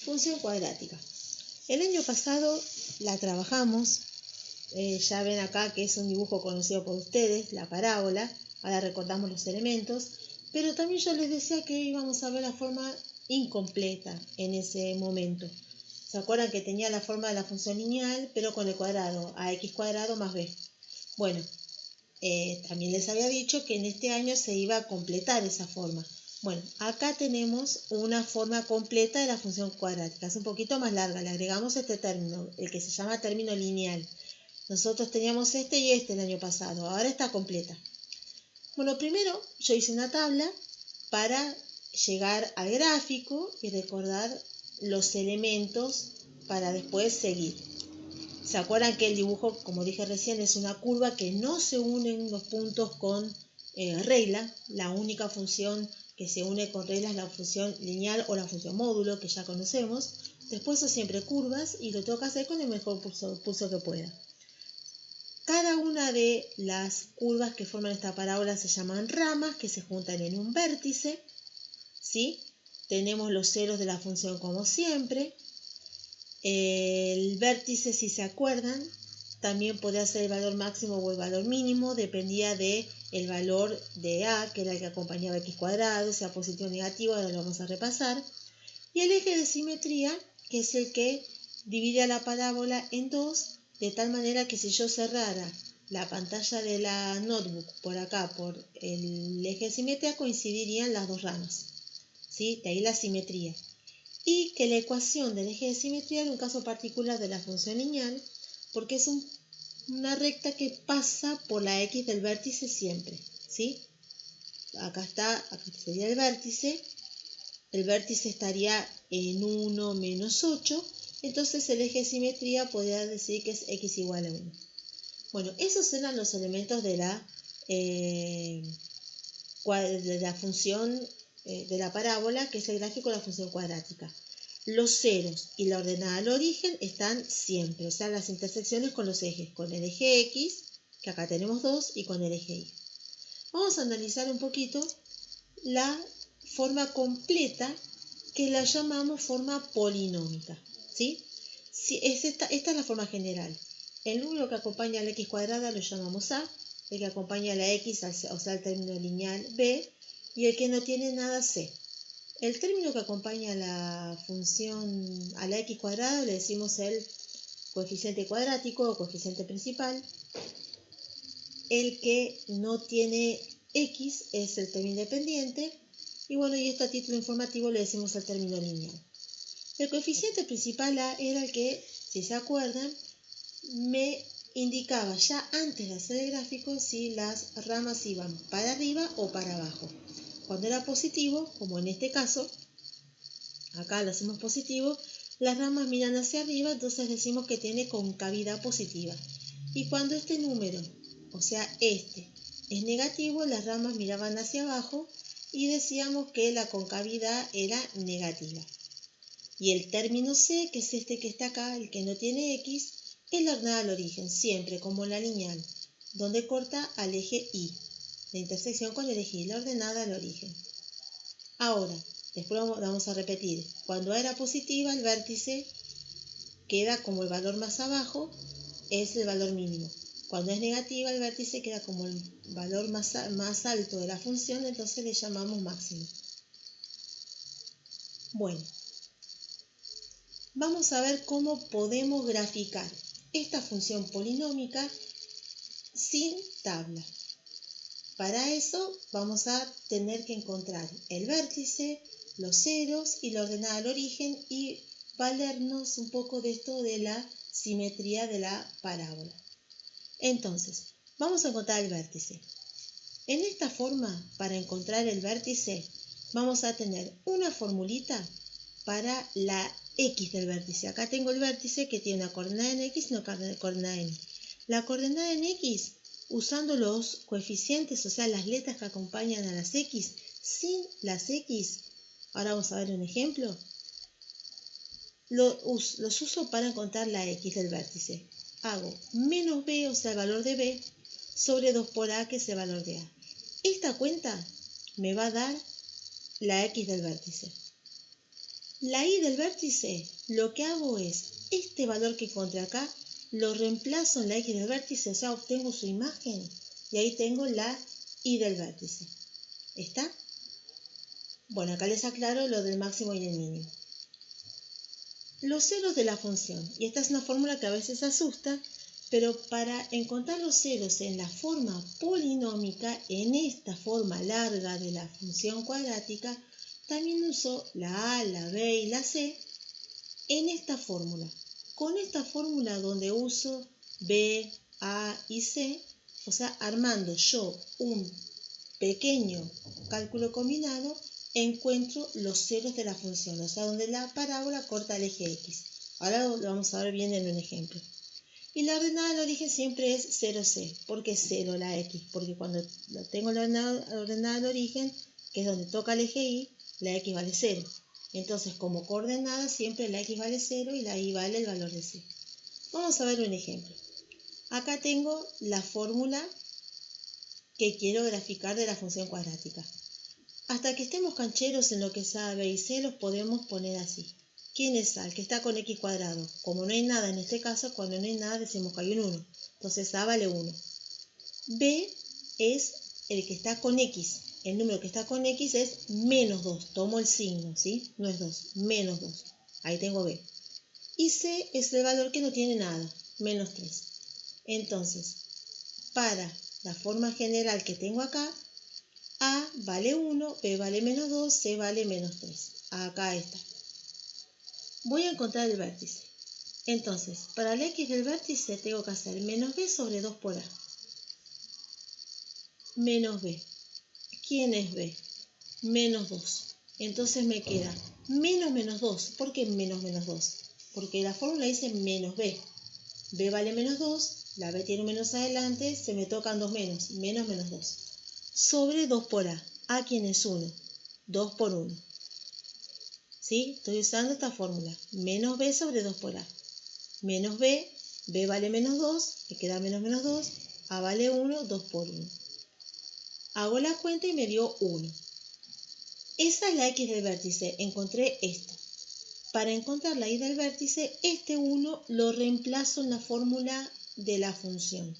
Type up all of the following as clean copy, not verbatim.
Función cuadrática. El año pasado la trabajamos. Ya ven acá que es un dibujo conocido por ustedes, la parábola. Ahora recordamos los elementos. Pero también yo les decía que íbamos a ver la forma incompleta en ese momento. ¿Se acuerdan que tenía la forma de la función lineal, pero con el cuadrado, ax cuadrado más b? Bueno, también les había dicho que en este año se iba a completar esa forma. Bueno, acá tenemos una forma completa de la función cuadrática. Es un poquito más larga, le agregamos este término, el que se llama término lineal. Nosotros teníamos este y este el año pasado, ahora está completa. Bueno, primero yo hice una tabla para llegar al gráfico y recordar los elementos para después seguir. ¿Se acuerdan que el dibujo, como dije recién, es una curva que no se unen los puntos con regla? La única función que se une con regla es la función lineal o la función módulo, que ya conocemos. Después son siempre curvas y lo tengo que hacer con el mejor pulso que pueda. Cada una de las curvas que forman esta parábola se llaman ramas, que se juntan en un vértice, ¿sí? Tenemos los ceros de la función como siempre. El vértice, si se acuerdan, también podía ser el valor máximo o el valor mínimo, dependía del valor de a, que era el que acompañaba x cuadrado, sea positivo o negativo, ahora lo vamos a repasar. Y el eje de simetría, que es el que divide a la parábola en dos, de tal manera que si yo cerrara la pantalla de la notebook por acá, por el eje de simetría, coincidirían las dos ramas, ¿sí? De ahí la simetría. Y que la ecuación del eje de simetría era un caso particular de la función lineal, porque es una recta que pasa por la x del vértice siempre, ¿sí? Acá sería el vértice estaría en 1 menos 8, entonces el eje de simetría podría decir que es x igual a 1. Bueno, esos eran los elementos de la función de la parábola, que es el gráfico de la función cuadrática. Los ceros y la ordenada al origen están siempre, o sea, las intersecciones con los ejes, con el eje X, que acá tenemos 2, y con el eje Y. Vamos a analizar un poquito la forma completa, que la llamamos forma polinómica, ¿sí? Esta es la forma general. El número que acompaña a la x cuadrada lo llamamos a, el que acompaña a la x, o sea, el término lineal b, y el que no tiene nada c. El término que acompaña a la función, a la x cuadrada, le decimos el coeficiente cuadrático o coeficiente principal. El que no tiene x es el término independiente. Y bueno, y esto a título informativo le decimos el término lineal. El coeficiente principal a era el que, si se acuerdan, me indicaba ya antes de hacer el gráfico si las ramas iban para arriba o para abajo. Cuando era positivo, como en este caso, acá lo hacemos positivo, las ramas miran hacia arriba, entonces decimos que tiene concavidad positiva. Y cuando este número, o sea este, es negativo, las ramas miraban hacia abajo y decíamos que la concavidad era negativa. Y el término C, que es este que está acá, el que no tiene X, es la ordenada al origen, siempre como la lineal, donde corta al eje Y, la intersección con el eje Y, la ordenada al origen. Ahora, después vamos a repetir, cuando era positiva el vértice queda como el valor más abajo, es el valor mínimo. Cuando es negativa el vértice queda como el valor más alto de la función, entonces le llamamos máximo. Bueno, vamos a ver cómo podemos graficar esta función polinómica sin tabla. Para eso vamos a tener que encontrar el vértice, los ceros y la ordenada al origen y valernos un poco de esto de la simetría de la parábola. Entonces, vamos a encontrar el vértice. En esta forma, para encontrar el vértice, vamos a tener una formulita para la x del vértice. Acá tengo el vértice que tiene una coordenada en x y una coordenada en y. La coordenada en x, usando los coeficientes, o sea, las letras que acompañan a las x, sin las x, ahora vamos a ver un ejemplo, los uso para encontrar la x del vértice. Hago menos b, o sea, el valor de b, sobre 2 por a, que es el valor de a. Esta cuenta me va a dar la x del vértice. La y del vértice, lo que hago es, este valor que encontré acá, lo reemplazo en la x del vértice, o sea, obtengo su imagen, y ahí tengo la y del vértice. ¿Está? Bueno, acá les aclaro lo del máximo y el mínimo. Los ceros de la función, y esta es una fórmula que a veces asusta, pero para encontrar los ceros en la forma polinómica, en esta forma larga de la función cuadrática, también uso la a, la b y la c en esta fórmula. Con esta fórmula donde uso b, a y c, o sea, armando yo un pequeño cálculo combinado, encuentro los ceros de la función, o sea, donde la parábola corta el eje x. Ahora lo vamos a ver bien en un ejemplo. Y la ordenada del origen siempre es 0c. ¿Por qué 0 la x? Porque cuando tengo la ordenada del origen, que es donde toca el eje y, la x vale 0. Entonces, como coordenada, siempre la x vale 0 y la y vale el valor de c. Vamos a ver un ejemplo. Acá tengo la fórmula que quiero graficar de la función cuadrática. Hasta que estemos cancheros en lo que es a, b y c, los podemos poner así. ¿Quién es a? El que está con x cuadrado. Como no hay nada en este caso, cuando no hay nada decimos que hay un 1. Entonces a vale 1. B es el que está con x. El número que está con x es menos 2. Tomo el signo, ¿sí? No es 2, menos 2. Ahí tengo b. Y c es el valor que no tiene nada, menos 3. Entonces, para la forma general que tengo acá, a vale 1, b vale menos 2, c vale menos 3. Acá está. Voy a encontrar el vértice. Entonces, para la x del vértice tengo que hacer menos b sobre 2 por a. Menos b. ¿Quién es b? Menos 2. Entonces me queda menos 2. ¿Por qué menos 2? Porque la fórmula dice menos b. b vale menos 2, la b tiene un menos adelante, se me tocan dos menos 2. Sobre 2 por a. A ¿quién es 1? 2 por 1. ¿Sí? Estoy usando esta fórmula. Menos b sobre 2 por a. Menos b, b vale menos 2, me queda menos 2, a vale 1, 2 por 1. Hago la cuenta y me dio 1. Esa es la x del vértice, encontré esto. Para encontrar la y del vértice, este 1 lo reemplazo en la fórmula de la función.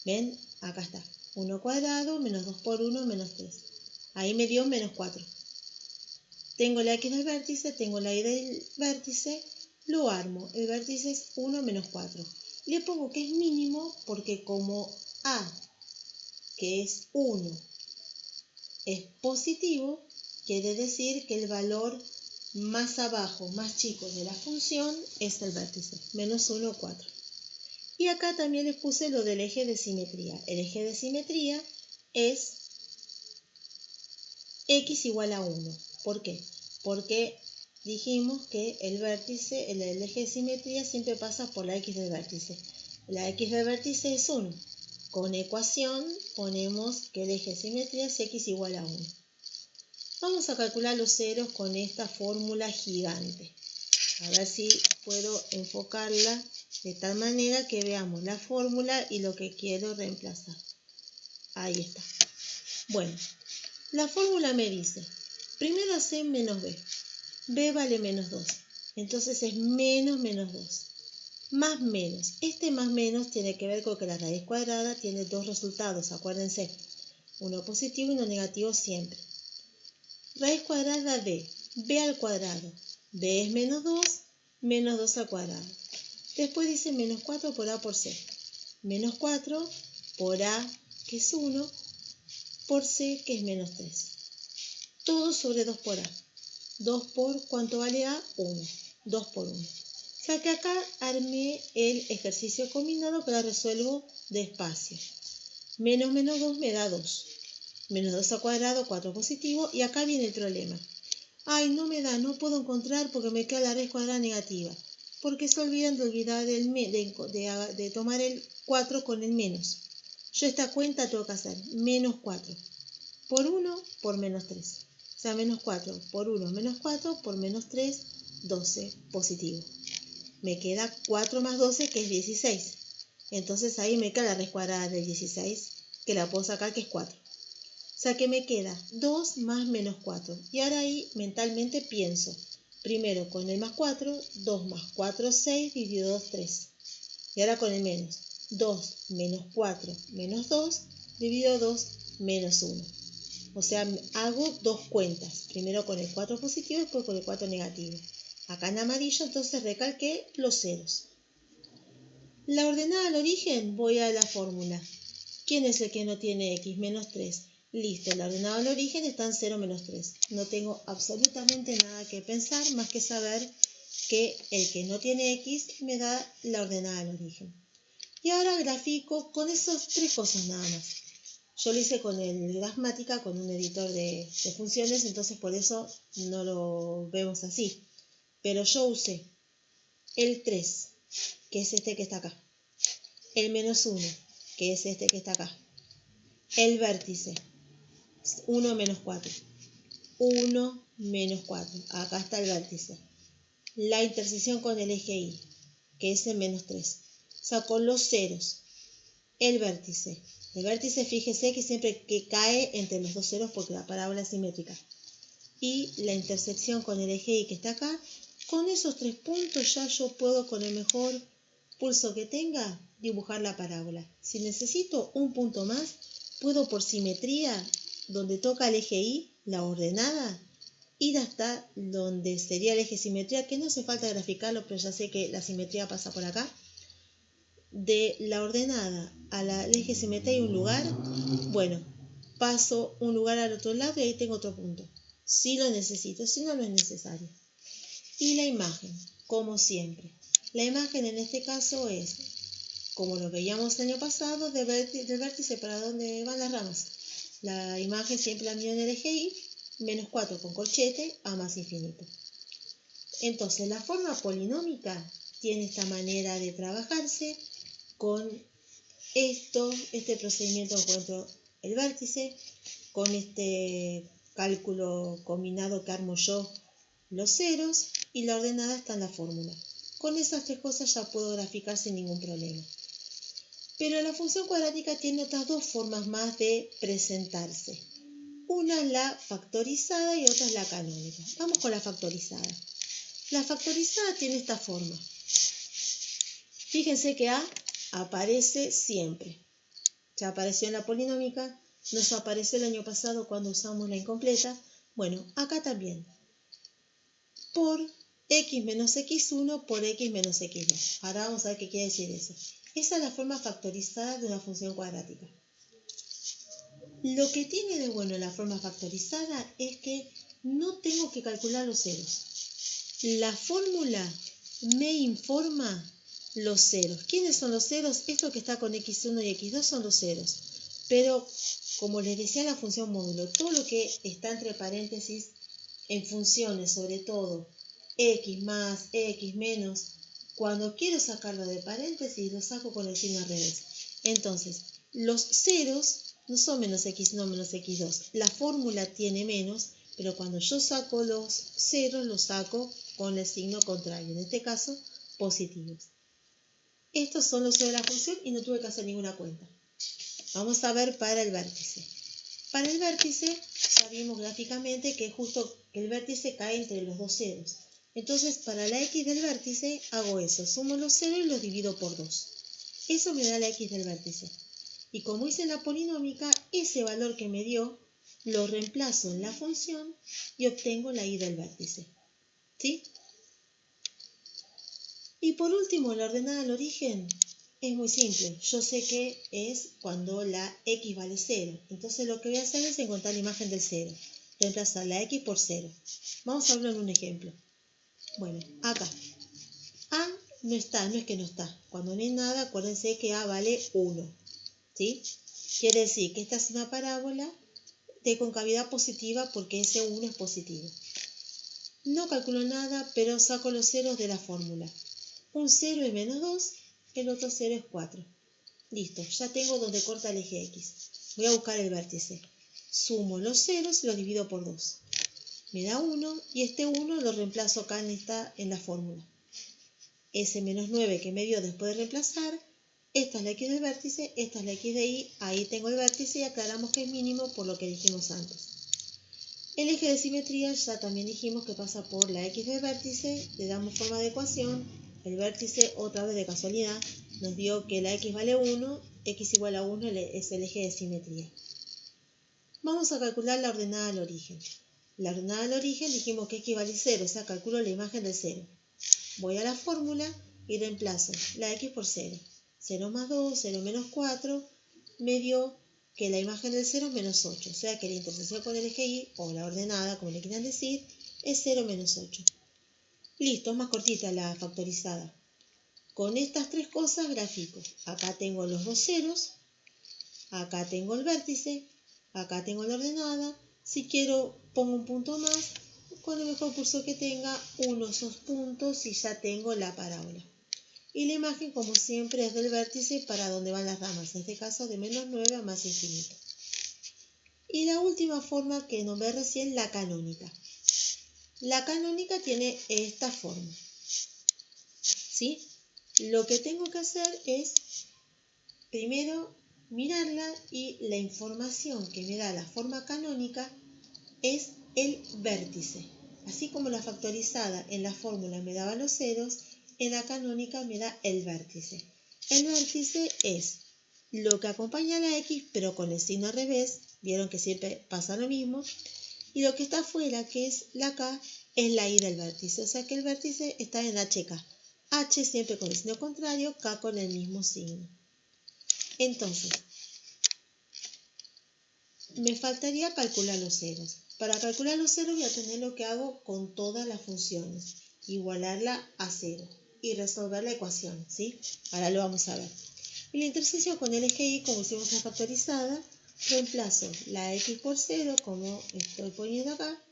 ¿Ven? Acá está. 1 cuadrado menos 2 por 1 menos 3. Ahí me dio menos 4. Tengo la x del vértice, tengo la y del vértice, lo armo. El vértice es 1 menos 4. Le pongo que es mínimo porque como a, que es 1, es positivo, quiere decir que el valor más abajo, más chico de la función es el vértice, menos 1, 4. Y acá también les puse lo del eje de simetría. El eje de simetría es x igual a 1. ¿Por qué? Porque dijimos que el vértice, el eje de simetría siempre pasa por la x del vértice. La x del vértice es 1. Con ecuación ponemos que el eje de simetría es x igual a 1. Vamos a calcular los ceros con esta fórmula gigante. A ver si puedo enfocarla de tal manera que veamos la fórmula y lo que quiero reemplazar. Ahí está. Bueno, la fórmula me dice, primero c menos b. b vale menos 2. Entonces es menos 2. Más menos. Este más menos tiene que ver con que la raíz cuadrada tiene dos resultados, acuérdense. Uno positivo y uno negativo siempre. Raíz cuadrada de b al cuadrado. b es menos 2 al cuadrado. Después dice menos 4 por a por c. Menos 4 por a, que es 1, por c, que es menos 3. Todo sobre 2 por a. 2 por, ¿cuánto vale a? 1. 2 por 1. O sea que acá armé el ejercicio combinado que lo resuelvo despacio. Menos 2 me da 2. Menos 2 al cuadrado, 4 positivo. Y acá viene el problema. Ay, no me da, no puedo encontrar porque me queda la raíz cuadrada negativa. Porque se olvidan de tomar el 4 con el menos. Yo esta cuenta tengo que hacer menos 4 por 1 por menos 3. O sea, menos 4 por 1 menos 4 por menos 3, 12 positivo. Me queda 4 más 12 que es 16. Entonces ahí me queda la raíz cuadrada del 16 que la puedo sacar que es 4. O sea que me queda 2 más menos 4. Y ahora ahí mentalmente pienso, Primero con el más 4, 2 más 4, 6, dividido 2, 3. Y ahora con el menos. 2 menos 4 menos 2, dividido 2, menos 1. O sea, hago dos cuentas. Primero con el 4 positivo y después con el 4 negativo. Acá en amarillo entonces recalqué los ceros. La ordenada al origen, voy a la fórmula. ¿Quién es el que no tiene x? Menos 3. Listo, la ordenada al origen está en 0 menos 3. No tengo absolutamente nada que pensar más que saber que el que no tiene x me da la ordenada al origen. Y ahora grafico con esas tres cosas nada más. Yo lo hice con el Grafmática, con un editor de funciones, entonces por eso no lo vemos así. Pero yo usé el 3, que es este que está acá. El menos 1, que es este que está acá. El vértice, 1 menos 4. 1 menos 4. Acá está el vértice. La intersección con el eje Y, que es el menos 3. Saco los ceros. El vértice. El vértice, fíjese que siempre que cae entre los dos ceros porque la parábola es simétrica. Y la intersección con el eje Y que está acá. Con esos tres puntos ya yo puedo, con el mejor pulso que tenga, dibujar la parábola. Si necesito un punto más, puedo por simetría, donde toca el eje Y, la ordenada, ir hasta donde sería el eje simetría, que no hace falta graficarlo, pero ya sé que la simetría pasa por acá. De la ordenada al eje simetría hay un lugar, bueno, paso un lugar al otro lado y ahí tengo otro punto. Si lo necesito, si no, no es necesario. Y la imagen, como siempre. La imagen en este caso es, como lo veíamos el año pasado, del vértice para donde van las ramas. La imagen siempre la mido en el eje Y, menos 4 con corchete, a más infinito. Entonces, la forma polinómica tiene esta manera de trabajarse. Con este procedimiento encuentro el vértice. Con este cálculo combinado que armo yo, los ceros, y la ordenada está en la fórmula. Con esas tres cosas ya puedo graficar sin ningún problema. Pero la función cuadrática tiene otras dos formas más de presentarse. Una es la factorizada y otra es la canónica. Vamos con la factorizada. La factorizada tiene esta forma. Fíjense que A aparece siempre. Ya apareció en la polinómica, nos apareció el año pasado cuando usamos la incompleta. Bueno, acá también. Por x menos x1 por x menos x2. Ahora vamos a ver qué quiere decir eso. Esa es la forma factorizada de una función cuadrática. Lo que tiene de bueno la forma factorizada es que no tengo que calcular los ceros. La fórmula me informa los ceros. ¿Quiénes son los ceros? Esto que está con x1 y x2 son los ceros. Pero, como les decía la función módulo, todo lo que está entre paréntesis en funciones, sobre todo x más, x menos, cuando quiero sacarlo de paréntesis, lo saco con el signo al revés. Entonces, los ceros no son menos x1 menos x2. La fórmula tiene menos, pero cuando yo saco los ceros, los saco con el signo contrario, en este caso, positivos. Estos son los ceros de la función y no tuve que hacer ninguna cuenta. Vamos a ver para el vértice. Para el vértice, ya vimos gráficamente que justo el vértice cae entre los dos ceros. Entonces, para la x del vértice, hago eso. Sumo los ceros y los divido por 2. Eso me da la x del vértice. Y como hice la polinómica, ese valor que me dio, lo reemplazo en la función y obtengo la y del vértice. ¿Sí? Y por último, la ordenada al origen es muy simple. Yo sé que es cuando la x vale 0. Entonces lo que voy a hacer es encontrar la imagen del 0. Reemplazar la x por 0. Vamos a verlo en un ejemplo. Bueno, acá. A no está, no es que no está. Cuando no hay nada, acuérdense que A vale 1. ¿Sí? Quiere decir que esta es una parábola de concavidad positiva porque ese 1 es positivo. No calculo nada, pero saco los ceros de la fórmula. Un 0 es menos 2, el otro 0 es 4. Listo, ya tengo donde corta el eje X. Voy a buscar el vértice. Sumo los ceros y los divido por 2. Me da 1 y este 1 lo reemplazo acá en la fórmula. Ese menos 9 que me dio después de reemplazar, esta es la X del vértice, esta es la X de Y, ahí tengo el vértice y aclaramos que es mínimo por lo que dijimos antes. El eje de simetría ya también dijimos que pasa por la x del vértice, le damos forma de ecuación, el vértice otra vez de casualidad nos dio que la x vale 1, x igual a 1 es el eje de simetría. Vamos a calcular la ordenada al origen. La ordenada al origen dijimos que x vale 0, o sea, calculo la imagen del 0. Voy a la fórmula y reemplazo la x por 0. 0 más 2, 0 menos 4, me dio que la imagen del 0 es menos 8, o sea que la intersección con el eje Y, o la ordenada, como le quieran decir, es 0 menos 8. Listo, es más cortita la factorizada. Con estas tres cosas grafico. Acá tengo los dos ceros, acá tengo el vértice, acá tengo la ordenada. Si quiero pongo un punto más, con el mejor curso que tenga, uno esos puntos y ya tengo la parábola. Y la imagen, como siempre, es del vértice para donde van las ramas, en este caso de menos 9 a más infinito. Y la última forma que nombré recién, la canónica. La canónica tiene esta forma, ¿sí? Lo que tengo que hacer es, primero, mirarla y la información que me da la forma canónica es el vértice. Así como la factorizada en la fórmula me daba los ceros, en la canónica me da el vértice. El vértice es lo que acompaña a la X, pero con el signo al revés. Vieron que siempre pasa lo mismo. Y lo que está afuera, que es la K, es la Y del vértice. O sea que el vértice está en HK. H siempre con el signo contrario, K con el mismo signo. Entonces, me faltaría calcular los ceros. Para calcular los ceros voy a tener lo que hago con todas las funciones. Igualarla a 0 y resolver la ecuación, ¿sí? Ahora lo vamos a ver. Y la intersección con el eje Y, como hicimos la factorizada, reemplazo la X por 0, como estoy poniendo acá,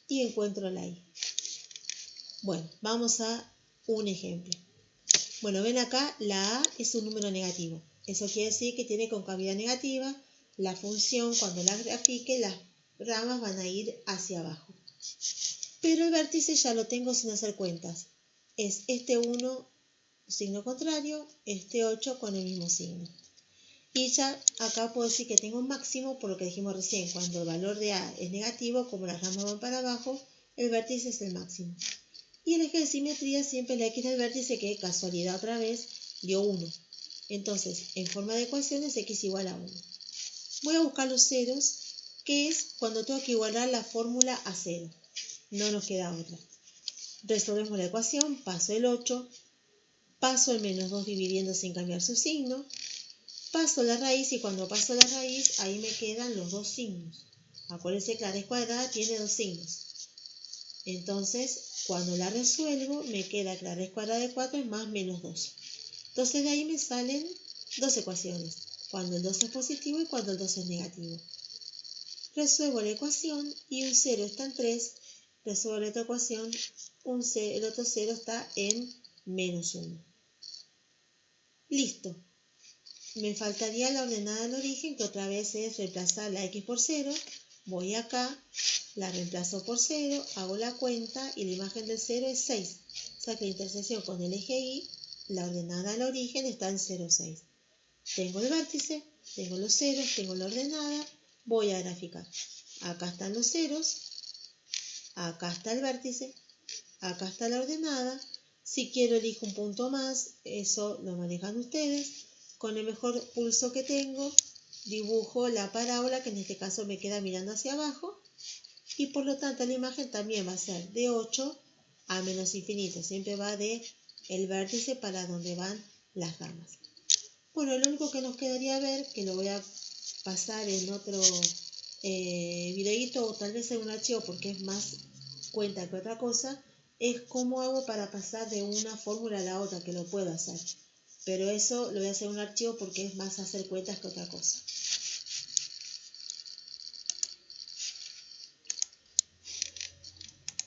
y encuentro la Y. Bueno, vamos a un ejemplo. Bueno, ven acá, la A es un número negativo. Eso quiere decir que tiene concavidad negativa. La función, cuando la grafique, las ramas van a ir hacia abajo. Pero el vértice ya lo tengo sin hacer cuentas. Es este 1, signo contrario, este 8 con el mismo signo. Y ya acá puedo decir que tengo un máximo por lo que dijimos recién. Cuando el valor de A es negativo, como las ramas van para abajo, el vértice es el máximo. Y el eje de simetría siempre la X del vértice, que casualidad otra vez dio 1. Entonces, en forma de ecuación es X igual a 1. Voy a buscar los ceros, que es cuando tengo que igualar la fórmula a 0. No nos queda otra. Resolvemos la ecuación, paso el 8, paso el menos 2 dividiendo sin cambiar su signo, paso la raíz y cuando paso la raíz ahí me quedan los dos signos. Acuérdense que la raíz cuadrada tiene dos signos. Entonces, cuando la resuelvo, me queda que la raíz cuadrada de 4 es más menos 2. Entonces de ahí me salen dos ecuaciones, cuando el 2 es positivo y cuando el 2 es negativo. Resuelvo la ecuación y un 0 está en 3, resuelvo la otra ecuación, el otro 0 está en menos 1. Listo. Me faltaría la ordenada al origen, que otra vez es reemplazar la X por 0. Voy acá, la reemplazo por 0, hago la cuenta y la imagen del 0 es 6. O sea que la intersección con el eje Y, la ordenada al origen, está en 0, 6. Tengo el vértice, tengo los ceros, tengo la ordenada, voy a graficar. Acá están los ceros, acá está el vértice, acá está la ordenada. Si quiero elijo un punto más, eso lo manejan ustedes. Con el mejor pulso que tengo, dibujo la parábola, que en este caso me queda mirando hacia abajo. Y por lo tanto la imagen también va a ser de 8 a menos infinito. Siempre va de el vértice para donde van las ramas. Bueno, lo único que nos quedaría ver, que lo voy a pasar en otro videíto o tal vez en un archivo porque es más cuenta que otra cosa, es cómo hago para pasar de una fórmula a la otra, que lo puedo hacer. Pero eso lo voy a hacer en un archivo porque es más hacer cuentas que otra cosa.